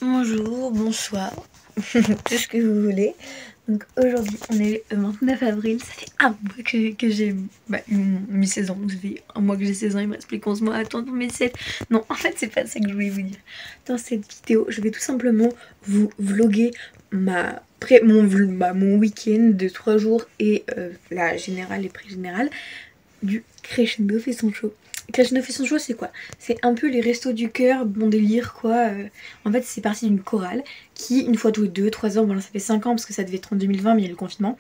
Bonjour, bonsoir, tout ce que vous voulez. Donc aujourd'hui on est le 29 avril, ça fait un mois que j'ai mis 16 ans, donc ça fait un mois que j'ai 16 ans, il me reste plus qu'11 mois à attendre mes 7. Non, en fait c'est pas ça que je voulais vous dire. Dans cette vidéo, je vais tout simplement vous vlogger mon week-end de 3 jours et la générale et pré-générale du Crescendo fait son show. Crescendo fait son show, c'est quoi? C'est un peu les restos du cœur, bon délire quoi. En fait, c'est parti d'une chorale qui, une fois tous les 2-3 ans, bon là ça fait 5 ans parce que ça devait être en 2020, mais il y a le confinement.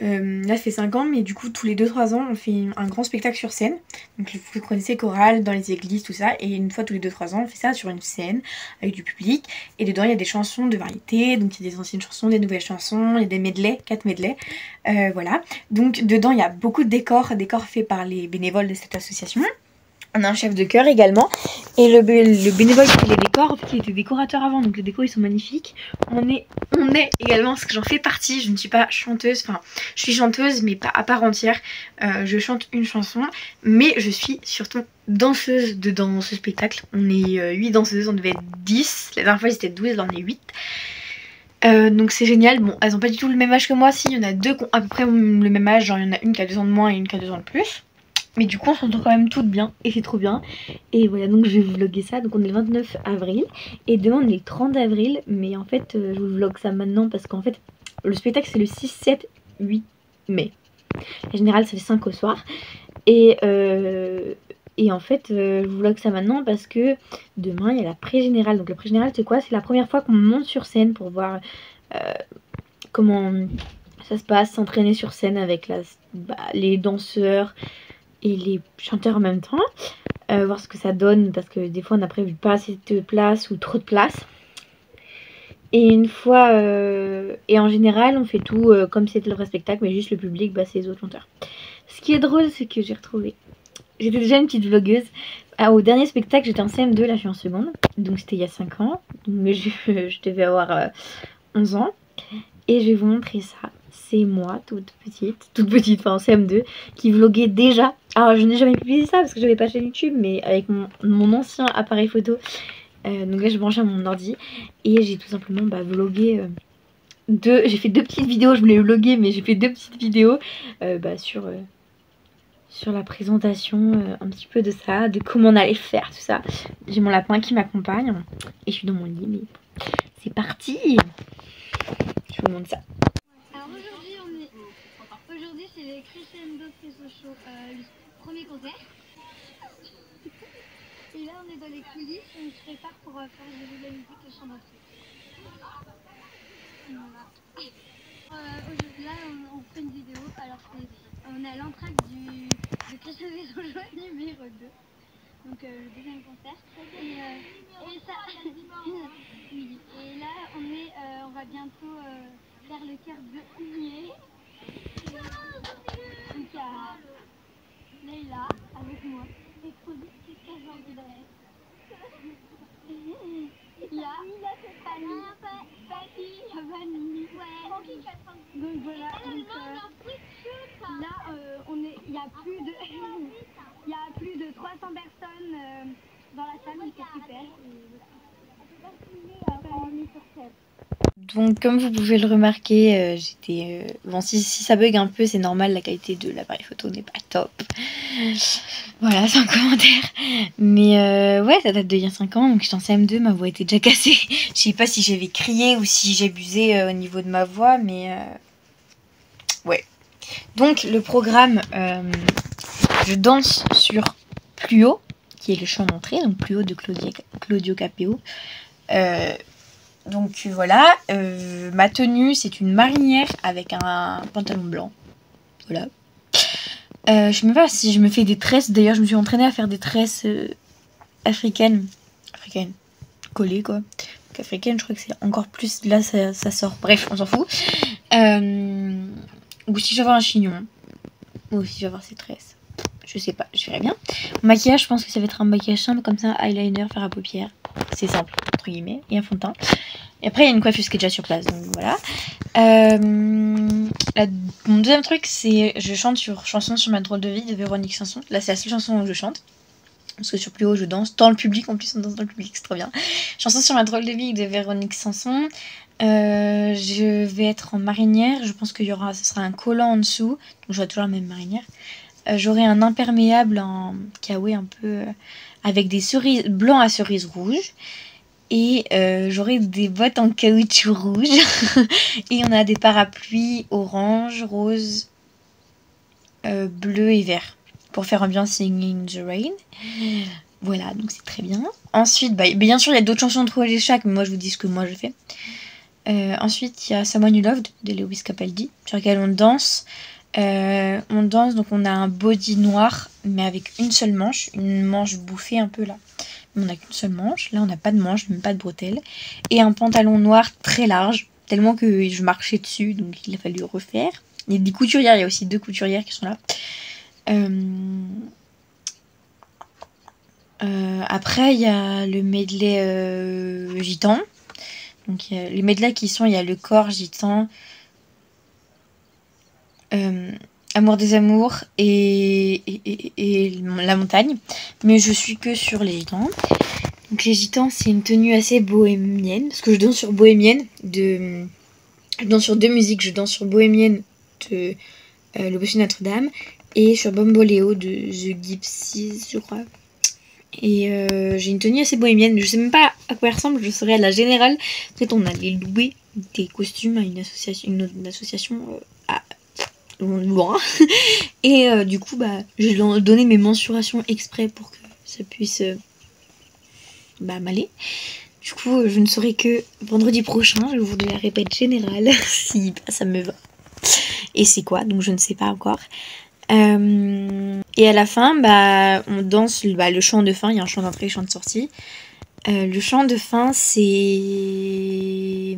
Là, ça fait 5 ans, mais du coup, tous les 2-3 ans, on fait un grand spectacle sur scène. Donc, vous connaissez chorale dans les églises, tout ça. Et une fois tous les 2-3 ans, on fait ça sur une scène avec du public. Et dedans, il y a des chansons de variété. Donc, il y a des anciennes chansons, des nouvelles chansons. Il y a des medleys, 4 medleys. Voilà. Donc, dedans, il y a beaucoup de décors faits par les bénévoles de cette association. On a un chef de chœur également. Et le bénévole qui fait les décors, en fait, il était décorateur avant. Donc, les décors, ils sont magnifiques. On est également, parce que j'en fais partie. Je ne suis pas chanteuse. Enfin, je suis chanteuse, mais pas à part entière. Je chante une chanson. Mais je suis surtout danseuse dans ce spectacle. On est 8 danseuses. On devait être 10. La dernière fois, c'était 12. Là, on est 8. Donc c'est génial. Bon, elles ont pas du tout le même âge que moi. Si, il y en a deux qui ont à peu près le même âge. Genre, il y en a une qui a 2 ans de moins et une qui a 2 ans de plus. Mais du coup on s'entend quand même toutes bien et c'est trop bien. Et voilà, donc je vais vous vlogger ça. Donc on est le 29 avril et demain on est le 30 avril. Mais en fait je vous vlog ça maintenant parce qu'en fait le spectacle c'est le 6, 7, 8 mai. En général ça fait 5 au soir. Et en fait je vous vlog ça maintenant parce que demain il y a la pré-générale. Donc la pré-générale c'est quoi? C'est la première fois qu'on monte sur scène pour voir comment ça se passe, s'entraîner sur scène avec les danseurs et les chanteurs en même temps, voir ce que ça donne parce que des fois on a prévu pas assez de place ou trop de place. Et une fois et en général on fait tout comme c'était le vrai spectacle, mais juste le public c'est les autres chanteurs. Ce qui est drôle, c'est que j'étais déjà une petite vlogueuse. Au dernier spectacle j'étais en CM2, là je suis en seconde, donc c'était il y a 5 ans, mais je devais avoir 11 ans. Et je vais vous montrer ça. C'est moi, toute petite, enfin en CM2, qui vloguait déjà. Alors je n'ai jamais publié ça parce que je n'avais pas chaîne YouTube, mais avec mon ancien appareil photo. Donc là je branche à mon ordi et j'ai tout simplement vlogué j'ai fait 2 petites vidéos, je voulais vlogger mais j'ai fait 2 petites vidéos sur la présentation un petit peu de ça, de comment on allait faire tout ça. J'ai mon lapin qui m'accompagne et je suis dans mon lit, mais c'est parti. Je vous montre ça. Alors aujourd'hui c'est le Crescendo Fesso Show, le premier concert. Et là on est dans les coulisses, on se prépare pour faire de la musique et chant d'entrée. Voilà. Aujourd'hui là on fait une vidéo, alors on est à l'entracte du Crescendo Fesso Show numéro 2. Donc le deuxième concert. Et là on va bientôt faire le cœur de Igné. Donc il y a Leïla avec moi. Et Claudie qui se cache dans le derrière. Il y a Fanny, donc voilà. Là il y a plus de 300 personnes dans la salle, donc c'est super. Donc comme vous pouvez le remarquer, bon si ça bug un peu c'est normal, la qualité de l'appareil photo n'est pas top. Voilà, c'est un commentaire. Mais ouais, ça date d'il y a 5 ans, donc j'étais en CM2, ma voix était déjà cassée. Je sais pas si j'avais crié ou si j'abusais au niveau de ma voix, mais ouais. Donc le programme, je danse sur Pluo, qui est le chant d'entrée, donc Pluo de Claudio Capéo. Donc voilà, ma tenue c'est une marinière avec un pantalon blanc. Voilà. Je sais même pas si je me fais des tresses. D'ailleurs je me suis entraînée à faire des tresses africaines collées quoi. Donc africaines, je crois que c'est encore plus. Là ça sort. Bref, on s'en fout. Ou si je vais avoir un chignon. Ou si je vais avoir ces tresses. Je sais pas, je verrai bien. Maquillage, je pense que ça va être un maquillage simple comme ça, eyeliner, faire à paupières. C'est simple, entre guillemets, et un fond de teint. Et après, il y a une coiffeuse qui est déjà sur place, donc voilà. Mon deuxième truc, c'est je chante sur Chanson sur ma drôle de vie de Véronique Sanson. Là, c'est la seule chanson où je chante. Parce que sur Plus haut, je danse dans le public. En plus, on danse dans le public, c'est trop bien. Chanson sur ma drôle de vie de Véronique Sanson. Je vais être en marinière. Je pense qu'il y aura, ce sera un collant en dessous. Donc j'aurai toujours la même marinière. J'aurai un imperméable en kawaii un peu avec des cerises blancs à cerises rouges. Et j'aurai des bottes en caoutchouc rouge. Et on a des parapluies orange, rose, bleu et vert. Pour faire ambiance Singing in the Rain. Voilà, donc c'est très bien. Ensuite, bah, bien sûr, il y a d'autres chansons de Troll et Shaq, mais moi je vous dis ce que moi je fais. Ensuite, il y a Someone You Loved de Lewis Capaldi, sur lequel on danse. Donc on a un body noir, mais avec une seule manche, une manche bouffée un peu là. Mais on n'a qu'une seule manche, là on n'a pas de manche, même pas de bretelles. Et un pantalon noir très large, tellement que je marchais dessus, donc il a fallu refaire. Il y a des couturières, il y a aussi 2 couturières qui sont là. Après il y a le medley gitan. Donc les medleys qui sont, il y a le corps gitan, Amour des amours et la montagne. Mais je suis que sur les gitans. Donc les gitans, c'est une tenue assez bohémienne, parce que je danse sur bohémienne je danse sur 2 musiques. Je danse sur bohémienne de Le Bossu Notre-Dame et sur Bamboléo de The Gypsies, je crois. Et j'ai une tenue assez bohémienne, mais je sais même pas à quoi elle ressemble. Je serai à la Générale. Peut-être on allait louer des costumes à une association loin. Et du coup, bah, je vais leur donner mes mensurations exprès pour que ça puisse m'aller. Du coup, je ne saurai que vendredi prochain. Je vous la répète Générale si ça me va. Et c'est quoi, donc je ne sais pas encore. Et à la fin, bah, on danse le chant de fin. Il y a un chant d'entrée et un chant de sortie. Le chant de fin, c'est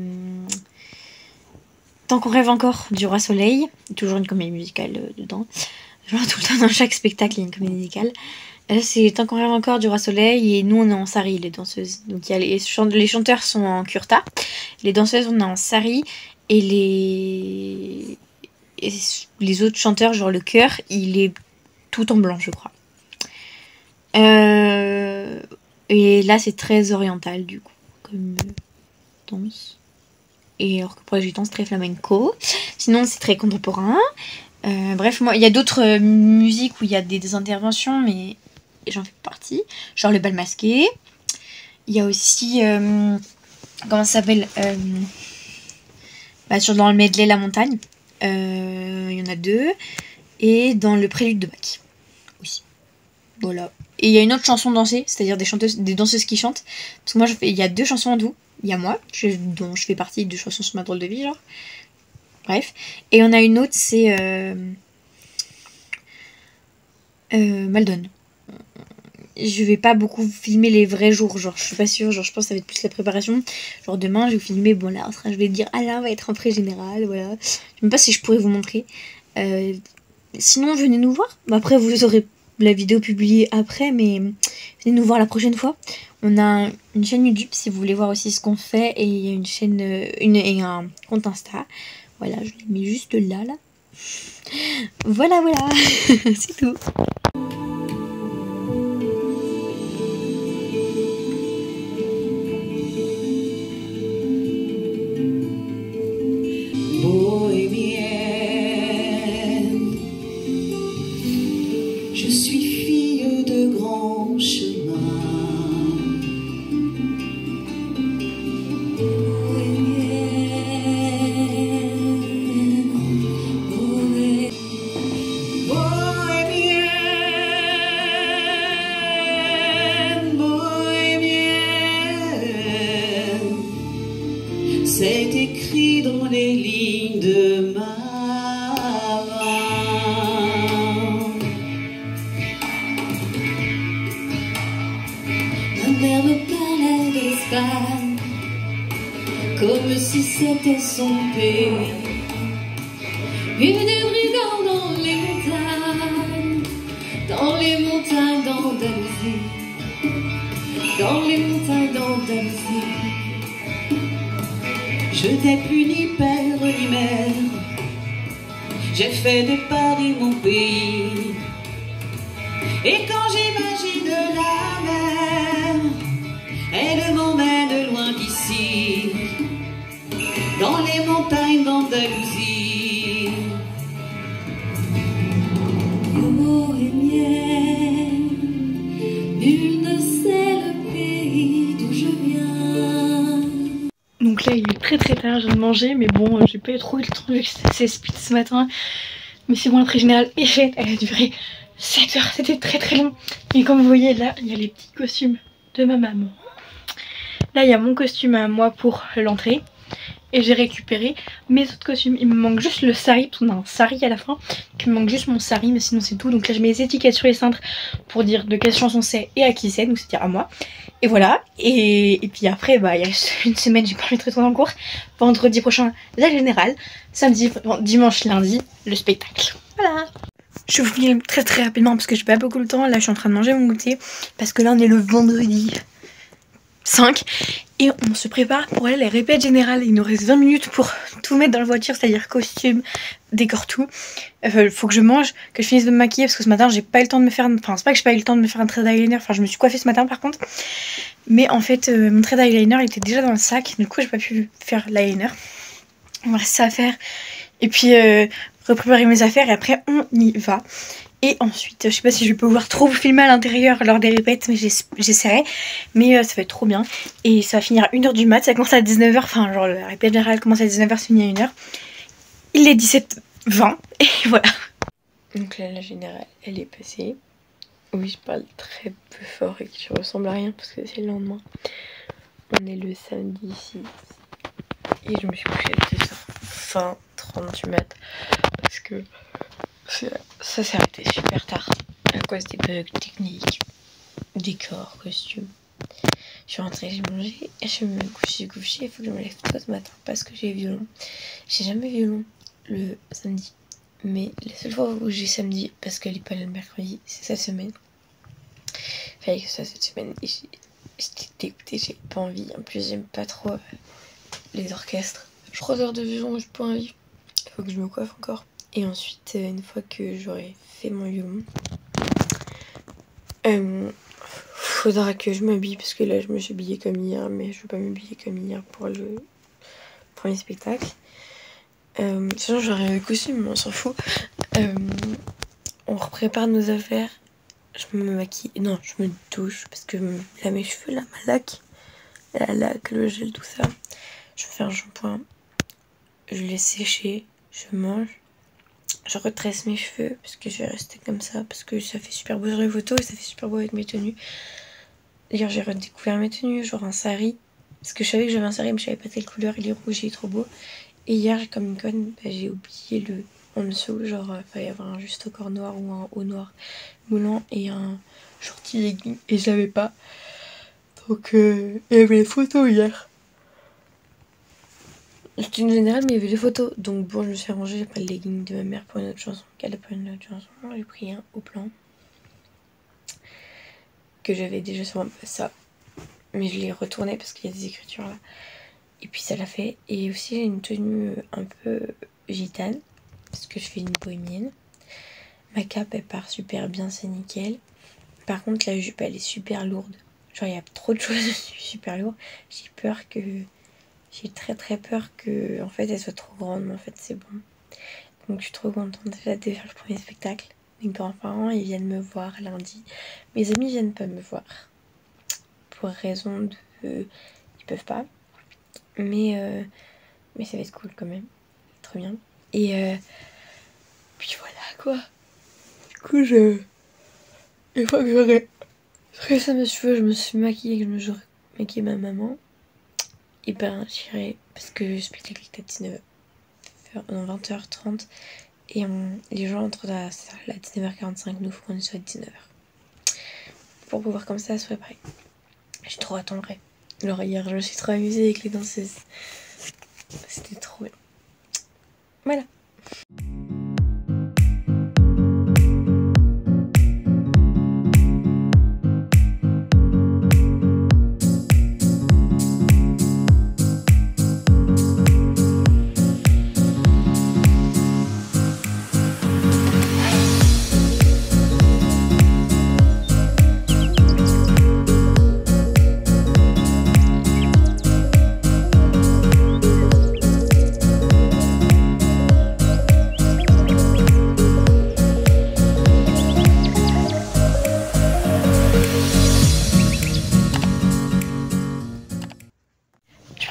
Tant qu'on rêve encore du Roi Soleil. Toujours une comédie musicale dedans. Genre tout le temps dans chaque spectacle, il y a une comédie musicale. Là, c'est Tant qu'on rêve encore du Roi Soleil. Et nous, on est en sari, les danseuses. Donc il y a les chanteurs sont en kurta. Les danseuses, on est en sari. Et les autres chanteurs, genre le chœur, il est tout en blanc, je crois. Et là, c'est très oriental, du coup, comme danse. Et alors que pour les gitans, c'est très flamenco. Sinon, c'est très contemporain. Bref, moi, il y a d'autres musiques où il y a des interventions, mais j'en fais partie. Genre le bal masqué. Il y a aussi... comment ça s'appelle dans le medley La Montagne. Il y en a 2. Et dans le prélude de Bach aussi. Voilà. Et il y a une autre chanson dansée, c'est-à-dire des danseuses qui chantent. Parce que moi, il y a 2 chansons en tout. Il y a moi, dont je fais partie, 2 chansons sur ma drôle de vie, genre. Bref. Et on a une autre, c'est Maldon. Je vais pas beaucoup filmer les vrais jours, genre je suis pas sûre, genre je pense que ça va être plus la préparation. Genre demain je vais filmer, bon là je vais dire ah là on va être rentrée générale, voilà. Je sais même pas si je pourrais vous montrer. Sinon venez nous voir. Après vous aurez la vidéo publiée après, mais venez nous voir la prochaine fois. On a une chaîne YouTube si vous voulez voir aussi ce qu'on fait, et il y a une chaîne et un compte Insta. Voilà, je l'ai mis juste là. Voilà, c'est tout. Je suis fille de grand chemin. C'est écrit dans les lignes de ma main. Ma mère me parlait d'Espagne comme si c'était son pays. Une des brigands dans les montagnes d'Andalousie, dans les montagnes d'Andalousie. Je n'ai plus ni père ni mère, j'ai fait de Paris mon pays. Et quand j'imagine la mer, elle m'emmène loin d'ici, dans les montagnes d'Andalousie. Eau et miel, nul ne sait le pays d'où je viens. Donc là il est très tard, je viens de manger, mais bon j'ai pas trop eu le temps vu que c'était assez speed ce matin. Mais c'est bon, la pré-générale est faite, elle a duré 7 heures, c'était très long. Et comme vous voyez là, il y a les petits costumes de ma maman. Là il y a mon costume à moi pour l'entrée. Et j'ai récupéré mes autres costumes. Il me manque juste le sari, parce qu'on a un sari à la fin. Il me manque juste mon sari, mais sinon c'est tout. Donc là je mets les étiquettes sur les cintres pour dire de quelle chanson c'est et à qui c'est. Donc c'est-à-dire à moi. Et voilà. Et puis après, bah, il y a une semaine, j'ai pas envie de retourner en cours. Vendredi prochain, la générale. Samedi, dimanche, lundi, le spectacle. Voilà. Je vous filme très rapidement parce que j'ai pas beaucoup le temps. Là je suis en train de manger mon goûter. Parce que là on est le vendredi 5 et on se prépare pour aller à la répète générale. Il nous reste 20 minutes pour tout mettre dans la voiture, c'est-à-dire costume, décor, tout. Faut que je mange, que je finisse de me maquiller parce que ce matin j'ai pas eu le temps de me faire, enfin c'est pas que j'ai pas eu le temps de me faire un trait d'eyeliner, enfin je me suis coiffée ce matin par contre, mais en fait mon trait d'eyeliner il était déjà dans le sac, du coup j'ai pas pu faire l'eyeliner. Il me reste ça à faire et puis repréparer mes affaires et après on y va. Et ensuite, je sais pas si je vais pouvoir trop vous filmer à l'intérieur lors des répètes, mais j'essaierai. Mais ça va être trop bien. Et ça va finir à 1h du mat, ça commence à 19h, enfin genre la répète générale commence à 19h, ça finit à 1h. Il est 17h20 et voilà. Donc là la générale, elle est passée. Oui, je parle très peu fort et que je ressemble à rien parce que c'est le lendemain. On est le samedi 6. Et je me suis couchée à 2h fin 30 du mat parce que ça s'est arrêté super tard à cause des bugs techniques, décor, costume. Je suis rentrée, j'ai mangé et je me suis couchée. Il faut que je me lève tôt ce matin parce que j'ai violon. J'ai jamais violon le samedi, mais la seule fois où j'ai samedi parce qu'elle est pas là le mercredi, c'est cette semaine. Fallait que ce soit cette semaine et j'étais dégoûtée, j'ai pas envie. En plus j'aime pas trop les orchestres. 3 heures de violon, j'ai pas envie. Il faut que je me coiffe encore. Et ensuite, une fois que j'aurai fait mon violon, faudra que je m'habille parce que là je me suis habillée comme hier, mais je veux pas m'habiller comme hier pour le premier spectacle. Sinon j'aurai le costume, mais on s'en fout. On prépare nos affaires. Je me maquille, non, je me douche parce que là mes cheveux, là ma laque, le gel, tout ça. Je fais un shampoing, je laisse sécher, je mange. Je retresse mes cheveux parce que je vais rester comme ça parce que ça fait super beau sur les photos et ça fait super beau avec mes tenues. D'ailleurs j'ai redécouvert mes tenues, genre un sari, parce que je savais que j'avais un sari mais je savais pas quelle couleur, il est rouge, il est trop beau. Et hier comme une conne, bah, j'ai oublié le en dessous, genre il fallait avoir un juste au corps noir ou un haut noir moulant et un shorty legging et je l'avais pas. Donc il y avait les photos hier. C'était une générale mais il y avait les photos. Donc bon je me suis arrangée, j'ai pris le legging de ma mère pour une autre chanson. Elle a pris une autre chanson, j'ai pris un au plan. Que j'avais déjà sur ça. Mais je l'ai retourné parce qu'il y a des écritures là. Et puis ça l'a fait. Et aussi j'ai une tenue un peu gitane. Parce que je fais une bohémienne. Ma cape elle part super bien, c'est nickel. Par contre la jupe elle est super lourde. Genre il y a trop de choses dessus, super lourd. J'ai peur que... J'ai très peur que en fait elle soit trop grande, mais en fait c'est bon. Donc je suis trop contente déjà de faire le premier spectacle. Mes grands-parents ils viennent me voir lundi. Mes amis viennent pas me voir. Pour raison de... ils peuvent pas. Mais ça va être cool quand même. Très bien. Et puis voilà quoi. Du coup une fois que j'aurai fait ça mes cheveux, je me suis maquillée, que j'aurai maquillé ma maman. Et ben j'irai parce que le spectacle est à 20h30 et les gens entrent à 19h45, nous faut qu'on soit à 19h pour pouvoir comme ça se préparer. J'ai trop attendrai. Alors hier je me suis trop amusée avec les danseuses, c'était trop bien. Voilà.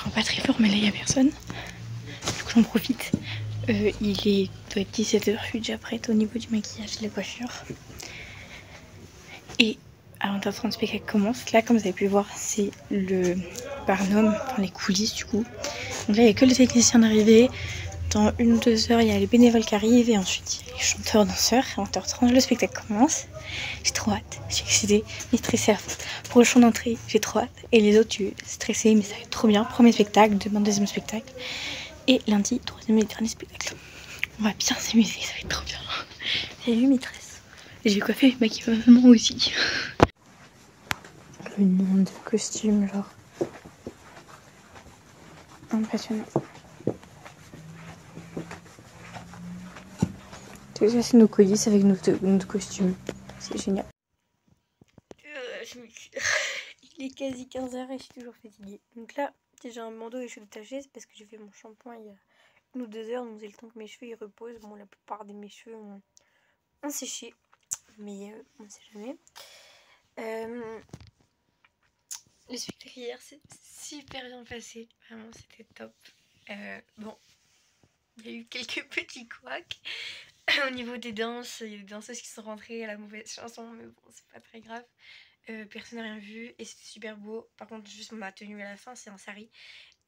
enfin pas très fort, mais là il n'y a personne. Du coup j'en profite. Il doit être 17h, je suis déjà prête au niveau du maquillage, de la coiffure. Et à 20h30 le spectacle commence. Là comme vous avez pu voir c'est le Barnum, enfin les coulisses du coup. Donc là il n'y a que le technicien d'arrivée. Dans 1 ou 2 heures il y a les bénévoles qui arrivent et ensuite il y a les chanteurs, danseurs. À 20h30 le spectacle commence. J'ai trop hâte, je suis excitée, mais stressée pour le chant d'entrée, j'ai trop hâte. Et les autres, je suis stressée, mais ça va être trop bien. Premier spectacle, demain deuxième spectacle. Et lundi, troisième et dernier spectacle. On va bien s'amuser, ça va être trop bien. Salut maîtresse. J'ai coiffé ma maman aussi. Le nombre de costumes, genre. Impressionnant. Tout ça, c'est nos coulisses avec notre costume. C'est génial. Il est quasi 15h et je suis toujours fatiguée. Donc là, j'ai un bandeau et les cheveux détachés, c'est parce que j'ai fait mon shampoing il y a 1 ou 2 heures, donc c'est le temps que mes cheveux ils reposent. Bon, la plupart de mes cheveux ont séché, mais on ne sait jamais. Le spectacle hier c'est super bien passé, vraiment c'était top. Bon, il y a eu quelques petits couacs. Au niveau des danses, il y a des danseuses qui sont rentrées à la mauvaise chanson, mais bon, c'est pas très grave. Personne n'a rien vu et c'était super beau. Par contre, juste ma tenue à la fin, c'est un sari.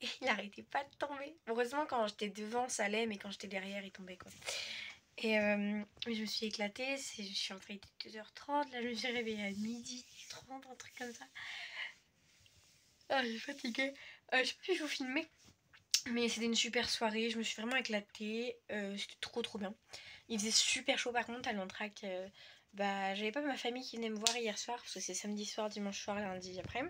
Et il arrêtait pas de tomber. Heureusement, quand j'étais devant, ça allait, mais quand j'étais derrière, il tombait quoi. Et je me suis éclatée. Je suis rentrée à 2h30. Là, je me suis réveillée à 12h30, un truc comme ça. Ah, je suis fatiguée. Je sais pas si je vous filmer. Mais c'était une super soirée. Je me suis vraiment éclatée. C'était trop bien. Il faisait super chaud par contre à l'entracte. J'avais pas ma famille qui venait me voir hier soir parce que c'est samedi soir, dimanche soir, lundi après.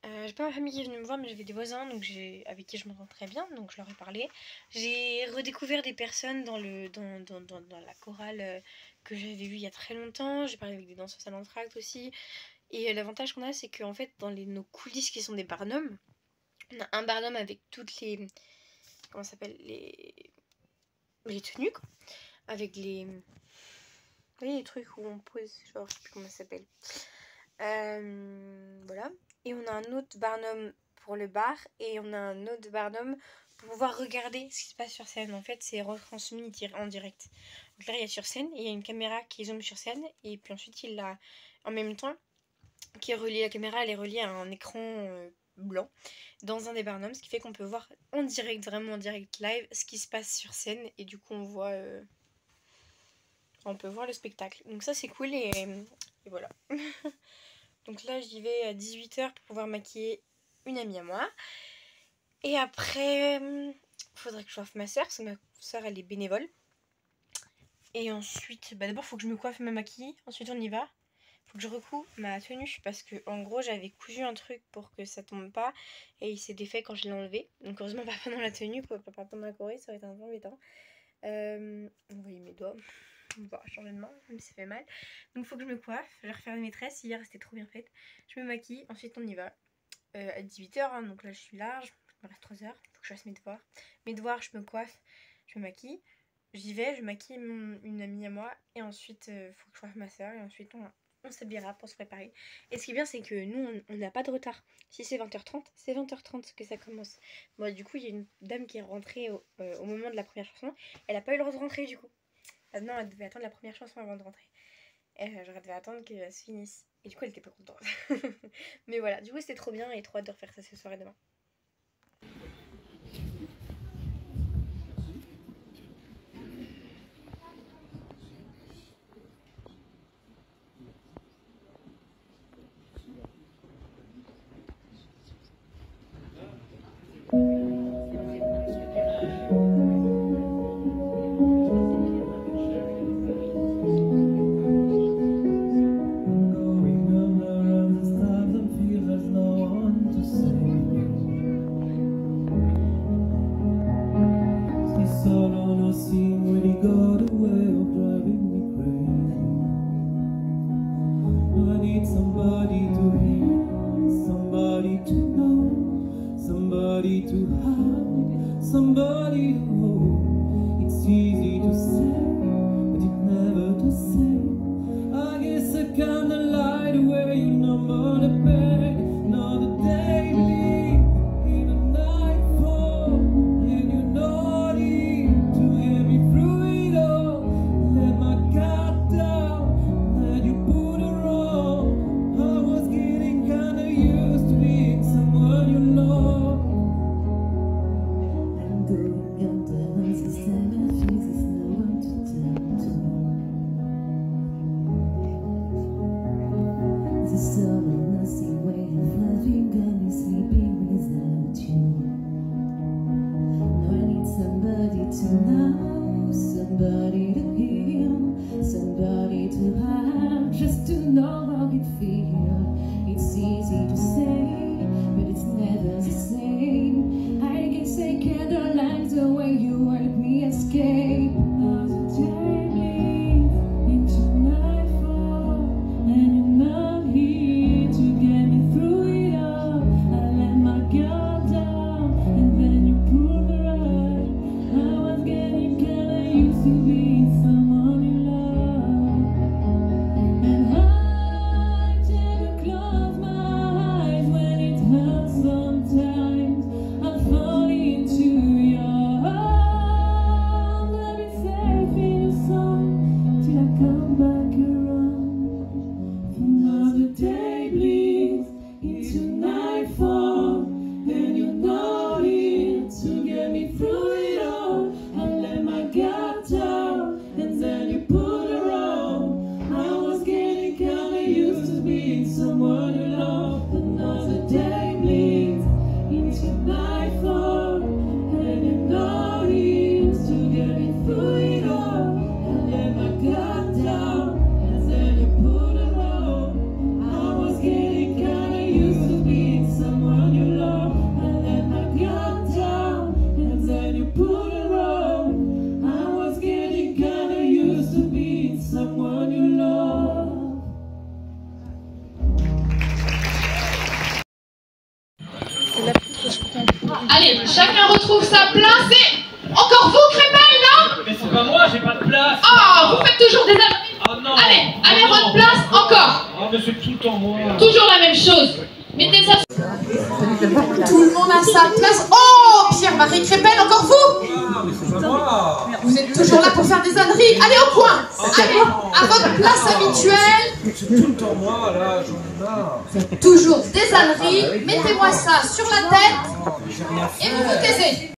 J'ai pas ma famille qui est venue me voir, mais j'avais des voisins donc avec qui je m'entends très bien, donc je leur ai parlé. J'ai redécouvert des personnes dans la chorale que j'avais vue il y a très longtemps. J'ai parlé avec des danseuses à l'entracte aussi. Et l'avantage qu'on a, c'est qu'en fait, dans nos coulisses qui sont des barnums, on a un barnum avec toutes les. Comment ça s'appelle, les tenues quoi. Avec les. Vous voyez les trucs où on pose, genre je sais plus comment ça s'appelle. Voilà. Et on a un autre barnum pour le bar et on a un autre barnum pour pouvoir regarder ce qui se passe sur scène. En fait, c'est retransmis en direct. Donc là, il y a sur scène et il y a une caméra qui zoome sur scène et puis ensuite il a en même temps qui est reliée, la caméra elle est reliée à un écran blanc dans un des barnums, ce qui fait qu'on peut voir en direct, vraiment en direct live, ce qui se passe sur scène et du coup on voit. On peut voir le spectacle. Donc ça c'est cool et voilà. Donc là j'y vais à 18h pour pouvoir maquiller une amie à moi. Et après, il faudrait que je coiffe ma soeur, parce que ma soeur elle est bénévole. Et ensuite, d'abord il faut que je me coiffe et me maquille. Ensuite on y va. Il faut que je recoue ma tenue parce que en gros j'avais cousu un truc pour que ça tombe pas. Et il s'est défait quand je l'ai enlevé. Donc heureusement pas pendant la tenue, pas pendant la choré, ça aurait été un peu embêtant. Vous voyez mes doigts. On va changer de main, même si ça fait mal. Donc il faut que je me coiffe, je vais refaire mes tresses, hier c'était trop bien faite. Je me maquille, ensuite on y va. À 18h, hein, donc là je suis large, il me reste 3 heures, il faut que je fasse mes devoirs. Mes devoirs, je me coiffe, je me maquille. J'y vais, je maquille une amie à moi et ensuite il faut que je coiffe ma soeur et ensuite on s'habillera pour se préparer. Et ce qui est bien c'est que nous on n'a pas de retard. Si c'est 20h30, c'est 20h30 que ça commence. Bon du coup il y a une dame qui est rentrée au moment de la première chanson, elle n'a pas eu le droit de rentrer du coup. Non, elle devait attendre la première chanson avant de rentrer. J'aurais dû attendre qu'elle se finisse. Et du coup, elle était pas contente. Mais voilà, du coup, c'était trop bien et trop hâte de refaire ça ce soir et demain. Somebody to hold. It's easy to say, but it's never to say. I guess I kinda lied away your number to beg. Another day leave in another. Allez, chacun retrouve sa place et... Encore vous, Crépelle, non? Mais c'est pas moi, j'ai pas de place. Ah, vous faites toujours des âneries. Ah non. Allez, allez à votre place, encore. Ah mais c'est tout le temps moi. Toujours la même chose. Mettez ça. Tout le monde a sa place. Oh, Pierre-Marie Crépelle, encore vous? Ah mais c'est pas moi. Vous êtes toujours là pour faire des âneries. Allez au coin. Allez, à votre place habituelle. C'est tout le temps moi là, j'en ai marre. Toujours des âneries. Mettez-moi ça sur la tête Oh, mais j'ai rien fait. et vous vous taisez.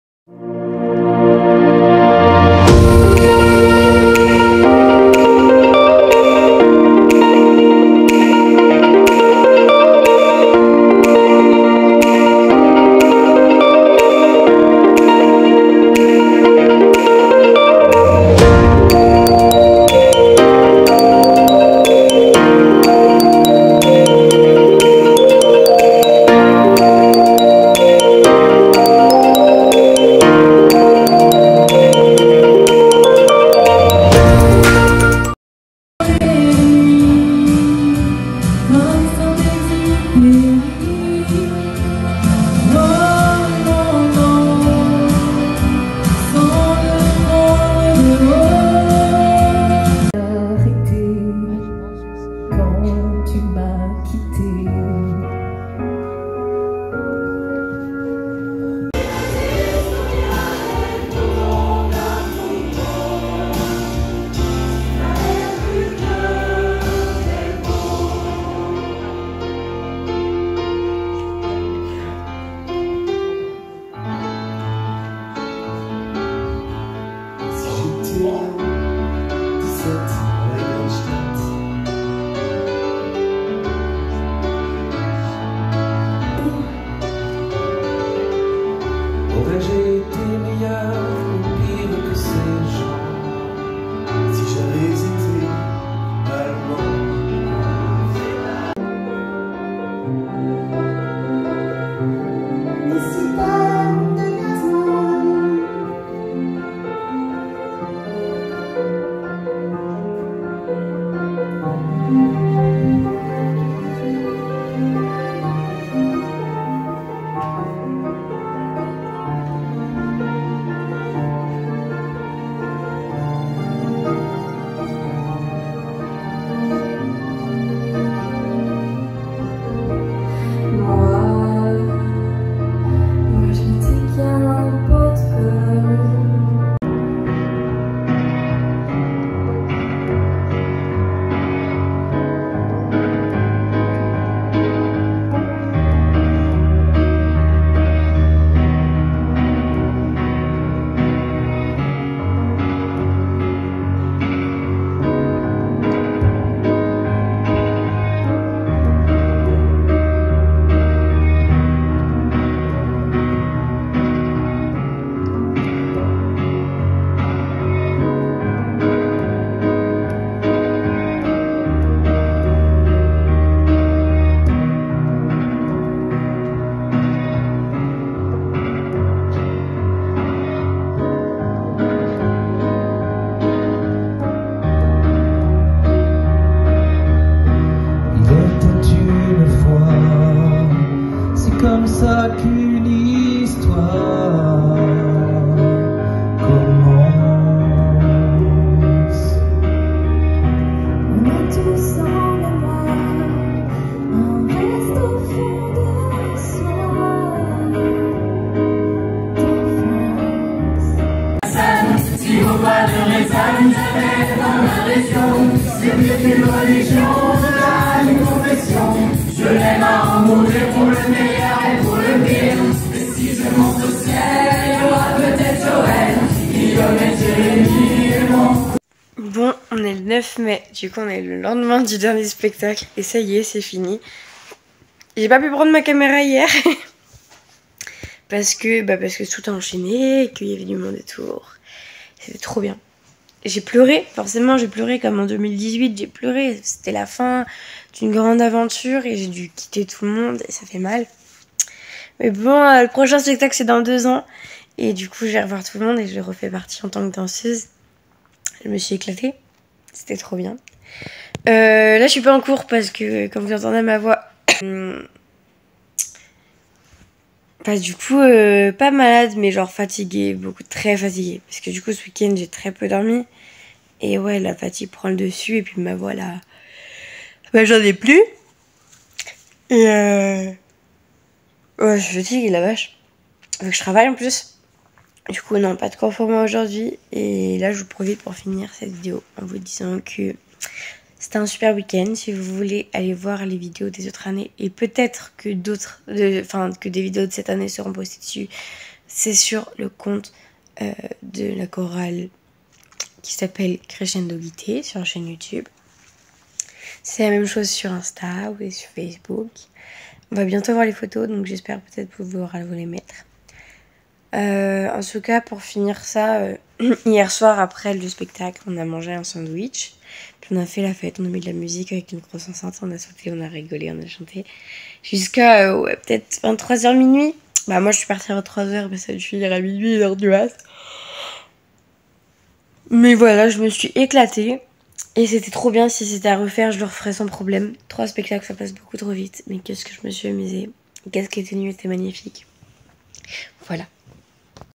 Aurais-je été meilleur ou pire que ces gens si j'avais été allemand? Comme ça qu'une histoire commence. On est tous en mémoire, on reste au fond de soi d'enfance. Si vous pas de raison, j'avais dans ma région, c'est mieux qu'une religion, de la confession. Je l'aime à en mourir pour le meilleur et pour le pire. Et si je monte au ciel, il y aura peut-être Joël, Guillaume et Jérémy et mon... Bon, on est le 9 mai, du coup on est le lendemain du dernier spectacle et ça y est, c'est fini. J'ai pas pu prendre ma caméra hier parce que tout a enchaîné et qu'il y avait du monde autour. C'était trop bien. J'ai pleuré, forcément j'ai pleuré comme en 2018, j'ai pleuré. C'était la fin d'une grande aventure et j'ai dû quitter tout le monde et ça fait mal. Mais bon, le prochain spectacle c'est dans 2 ans et du coup je vais revoir tout le monde et je refais partie en tant que danseuse. Je me suis éclatée, c'était trop bien. Là je suis pas en cours parce que comme vous entendez ma voix, Bah du coup, pas malade, mais genre fatiguée, beaucoup, très fatiguée. Parce que du coup, ce week-end, j'ai très peu dormi. Et ouais, la fatigue prend le dessus, et puis ma voix là, bah j'en ai plus. Et ouais, je suis fatiguée, la vache. Faut que je travaille en plus. Du coup, non, pas de cours pour moi aujourd'hui. Et là, je vous profite pour finir cette vidéo en vous disant que c'était un super week-end. Si vous voulez aller voir les vidéos des autres années, et peut-être que que des vidéos de cette année seront postées dessus, c'est sur le compte de la chorale qui s'appelle Crescendo Guité sur la chaîne YouTube. C'est la même chose sur Insta ou sur Facebook. On va bientôt voir les photos, donc j'espère peut-être pouvoir vous les mettre. En tout cas, pour finir ça, hier soir après le spectacle, on a mangé un sandwich. Puis on a fait la fête, on a mis de la musique avec une grosse enceinte, on a sauté, on a rigolé, on a chanté. Jusqu'à peut-être 23h minuit. Bah moi je suis partie à 23h, mais ça a dû finir à minuit, 1h du mat. Mais voilà, je me suis éclatée. Et c'était trop bien, si c'était à refaire, je le referais sans problème. 3 spectacles, ça passe beaucoup trop vite. Mais qu'est-ce que je me suis amusée. Qu'est-ce qui était nul, c'était magnifique. Voilà.